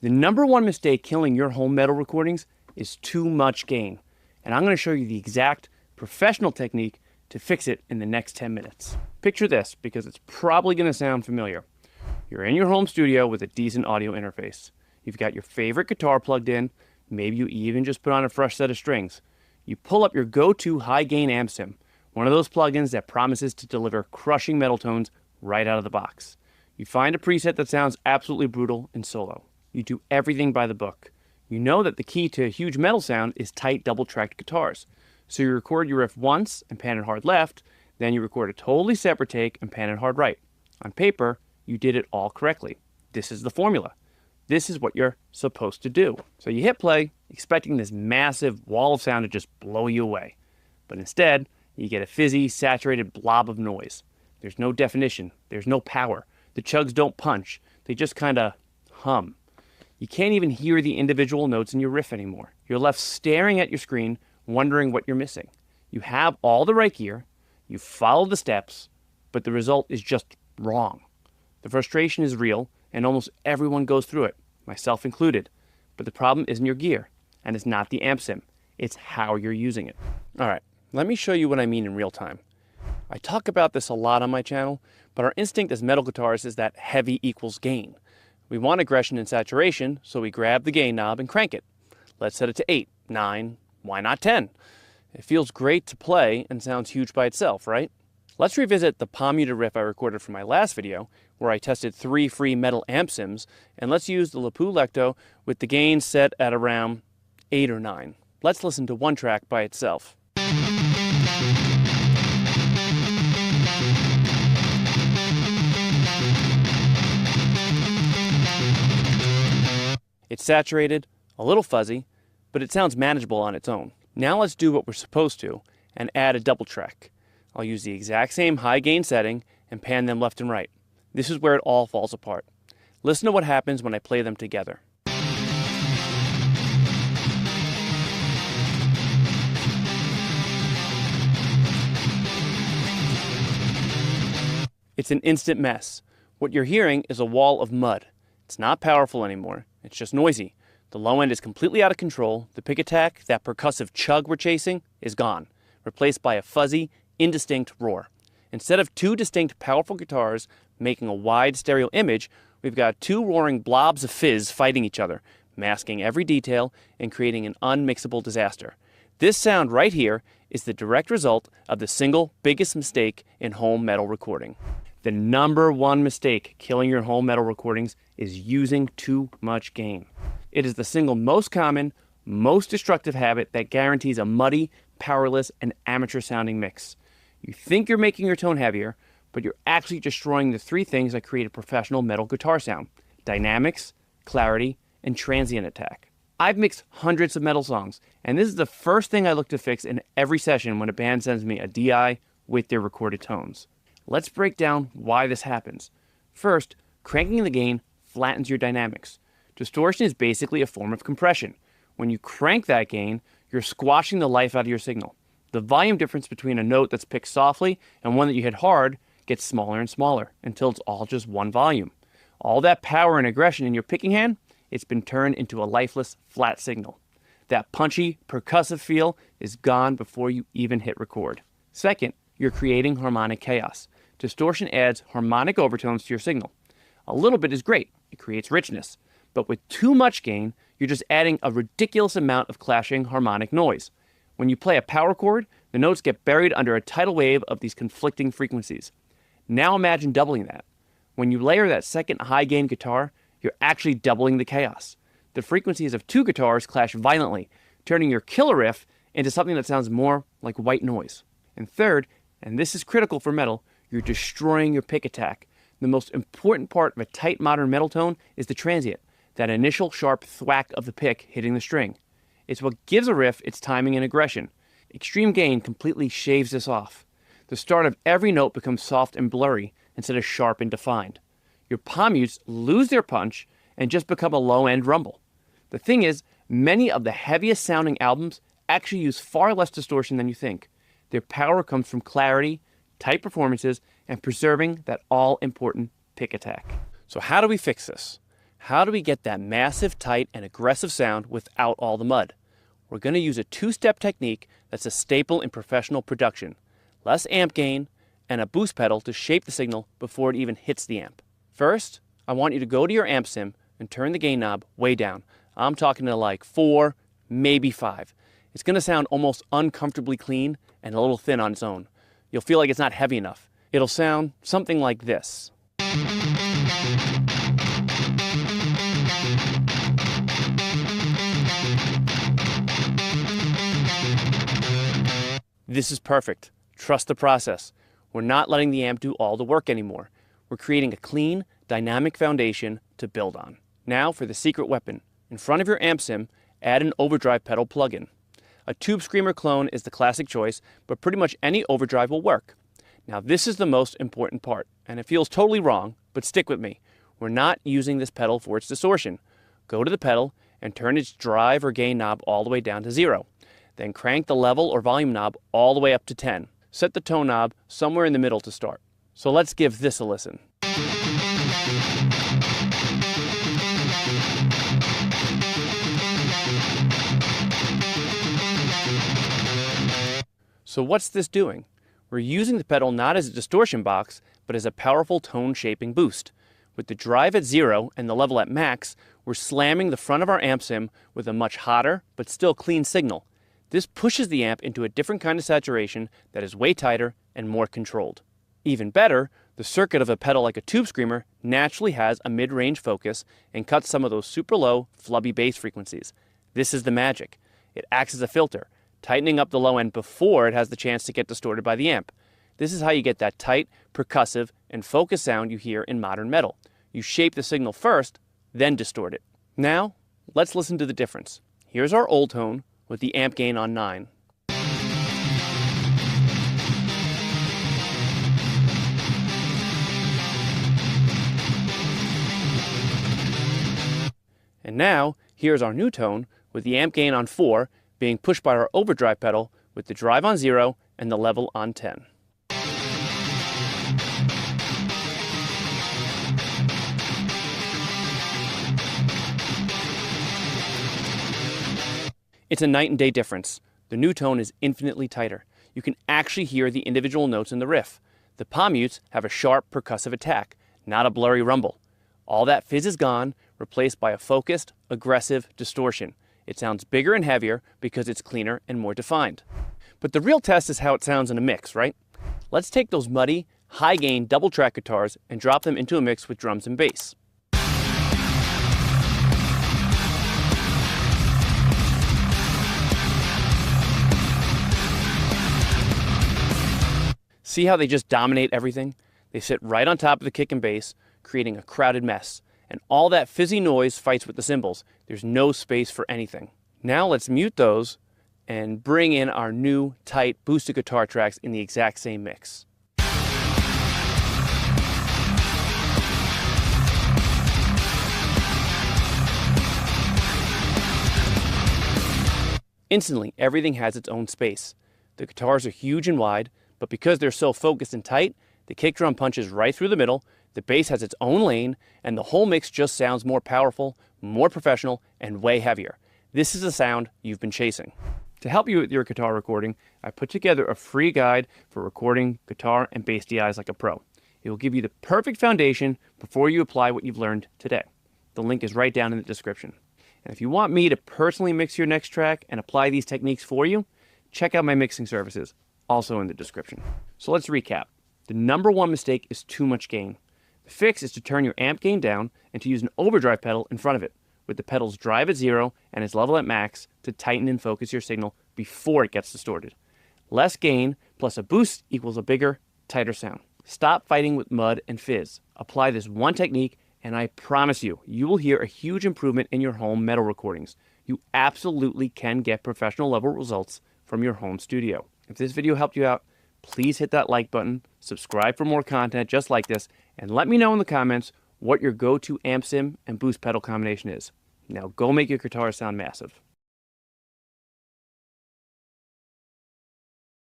The number one mistake killing your home metal recordings is too much gain. And I'm going to show you the exact professional technique to fix it in the next 10 minutes. Picture this, because it's probably going to sound familiar. You're in your home studio with a decent audio interface. You've got your favorite guitar plugged in. Maybe you even just put on a fresh set of strings. You pull up your go-to high-gain amp sim, one of those plugins that promises to deliver crushing metal tones right out of the box. You find a preset that sounds absolutely brutal in solo. You do everything by the book. You know that the key to a huge metal sound is tight double-tracked guitars. So you record your riff once and pan it hard left, then you record a totally separate take and pan it hard right. On paper, you did it all correctly. This is the formula. This is what you're supposed to do. So you hit play, expecting this massive wall of sound to just blow you away. But instead, you get a fizzy, saturated blob of noise. There's no definition. There's no power. The chugs don't punch. They just kind of hum. You can't even hear the individual notes in your riff anymore. You're left staring at your screen, wondering what you're missing. You have all the right gear, you follow the steps, but the result is just wrong. The frustration is real, and almost everyone goes through it, myself included. But the problem isn't your gear, and it's not the amp sim. It's how you're using it. All right, let me show you what I mean in real time. I talk about this a lot on my channel, but our instinct as metal guitarists is that heavy equals gain. We want aggression and saturation, so we grab the gain knob and crank it. Let's set it to 8, 9, why not 10? It feels great to play and sounds huge by itself, right? Let's revisit the palm muted riff I recorded from my last video, where I tested 3 free metal amp sims, and let's use the Lapue Lecto with the gain set at around 8 or 9. Let's listen to one track by itself. It's saturated, a little fuzzy, but it sounds manageable on its own. Now let's do what we're supposed to and add a double track. I'll use the exact same high gain setting and pan them left and right. This is where it all falls apart. Listen to what happens when I play them together. It's an instant mess. What you're hearing is a wall of mud. It's not powerful anymore. It's just noisy. The low end is completely out of control. The pick attack, that percussive chug we're chasing, is gone, replaced by a fuzzy, indistinct roar. Instead of 2 distinct, powerful guitars making a wide stereo image, we've got 2 roaring blobs of fizz fighting each other, masking every detail and creating an unmixable disaster. This sound right here is the direct result of the single biggest mistake in home metal recording. The number one mistake killing your home metal recordings is using too much gain. It is the single most common, most destructive habit that guarantees a muddy, powerless, and amateur-sounding mix. You think you're making your tone heavier, but you're actually destroying the 3 things that create a professional metal guitar sound: dynamics, clarity, and transient attack. I've mixed hundreds of metal songs, and this is the first thing I look to fix in every session when a band sends me a DI with their recorded tones. Let's break down why this happens. First, cranking the gain flattens your dynamics. Distortion is basically a form of compression. When you crank that gain, you're squashing the life out of your signal. The volume difference between a note that's picked softly and one that you hit hard gets smaller and smaller until it's all just one volume. All that power and aggression in your picking hand, it's been turned into a lifeless, flat signal. That punchy, percussive feel is gone before you even hit record. Second, you're creating harmonic chaos. Distortion adds harmonic overtones to your signal. A little bit is great. It creates richness. But with too much gain, you're just adding a ridiculous amount of clashing harmonic noise. When you play a power chord, the notes get buried under a tidal wave of these conflicting frequencies. Now imagine doubling that. When you layer that second high gain guitar, you're actually doubling the chaos. The frequencies of 2 guitars clash violently, turning your killer riff into something that sounds more like white noise. And third, and this is critical for metal, you're destroying your pick attack. The most important part of a tight modern metal tone is the transient, that initial sharp thwack of the pick hitting the string. It's what gives a riff its timing and aggression. Extreme gain completely shaves this off. The start of every note becomes soft and blurry instead of sharp and defined. Your palm mutes lose their punch and just become a low-end rumble. The thing is, many of the heaviest sounding albums actually use far less distortion than you think. Their power comes from clarity, tight performances, and preserving that all-important pick attack. So how do we fix this? How do we get that massive, tight, and aggressive sound without all the mud? We're going to use a two-step technique that's a staple in professional production. Less amp gain and a boost pedal to shape the signal before it even hits the amp. First, I want you to go to your amp sim and turn the gain knob way down. I'm talking to like 4, maybe 5. It's going to sound almost uncomfortably clean and a little thin on its own. You'll feel like it's not heavy enough. It'll sound something like this. This is perfect. Trust the process. We're not letting the amp do all the work anymore. We're creating a clean, dynamic foundation to build on. Now for the secret weapon. In front of your amp sim, add an overdrive pedal plugin. A Tube Screamer clone is the classic choice, but pretty much any overdrive will work. Now this is the most important part, and it feels totally wrong, but stick with me. We're not using this pedal for its distortion. Go to the pedal and turn its drive or gain knob all the way down to 0. Then crank the level or volume knob all the way up to 10. Set the tone knob somewhere in the middle to start. So let's give this a listen. So what's this doing? We're using the pedal not as a distortion box, but as a powerful tone shaping boost. With the drive at 0 and the level at max, we're slamming the front of our amp sim with a much hotter, but still clean signal. This pushes the amp into a different kind of saturation that is way tighter and more controlled. Even better, the circuit of a pedal like a Tube Screamer naturally has a mid-range focus and cuts some of those super low, flubby bass frequencies. This is the magic. It acts as a filter, tightening up the low end before it has the chance to get distorted by the amp. This is how you get that tight, percussive, and focused sound you hear in modern metal. You shape the signal first, then distort it. Now, let's listen to the difference. Here's our old tone with the amp gain on 9. And now, here's our new tone with the amp gain on 4 being pushed by our overdrive pedal with the drive on 0 and the level on 10. It's a night and day difference. The new tone is infinitely tighter. You can actually hear the individual notes in the riff. The palm mutes have a sharp percussive attack, not a blurry rumble. All that fizz is gone, replaced by a focused, aggressive distortion. It sounds bigger and heavier because it's cleaner and more defined. But the real test is how it sounds in a mix, right? Let's take those muddy, high-gain double-track guitars and drop them into a mix with drums and bass. See how they just dominate everything? They sit right on top of the kick and bass, creating a crowded mess. And all that fizzy noise fights with the cymbals. There's no space for anything. Now let's mute those and bring in our new, tight, boosted guitar tracks in the exact same mix. Instantly, everything has its own space. The guitars are huge and wide, but because they're so focused and tight, the kick drum punches right through the middle, the bass has its own lane, and the whole mix just sounds more powerful, more professional, and way heavier. This is the sound you've been chasing. To help you with your guitar recording, I put together a free guide for recording guitar and bass DIs like a pro. It will give you the perfect foundation before you apply what you've learned today. The link is right down in the description. And if you want me to personally mix your next track and apply these techniques for you, check out my mixing services, also in the description. So let's recap. The number one mistake is too much gain. The fix is to turn your amp gain down and to use an overdrive pedal in front of it, with the pedal's drive at 0 and its level at max to tighten and focus your signal before it gets distorted. Less gain plus a boost equals a bigger, tighter sound. Stop fighting with mud and fizz. Apply this one technique and I promise you, you will hear a huge improvement in your home metal recordings. You absolutely can get professional level results from your home studio. If this video helped you out, please hit that like button, subscribe for more content just like this, and let me know in the comments what your go-to amp sim and boost pedal combination is. Now go make your guitar sound massive.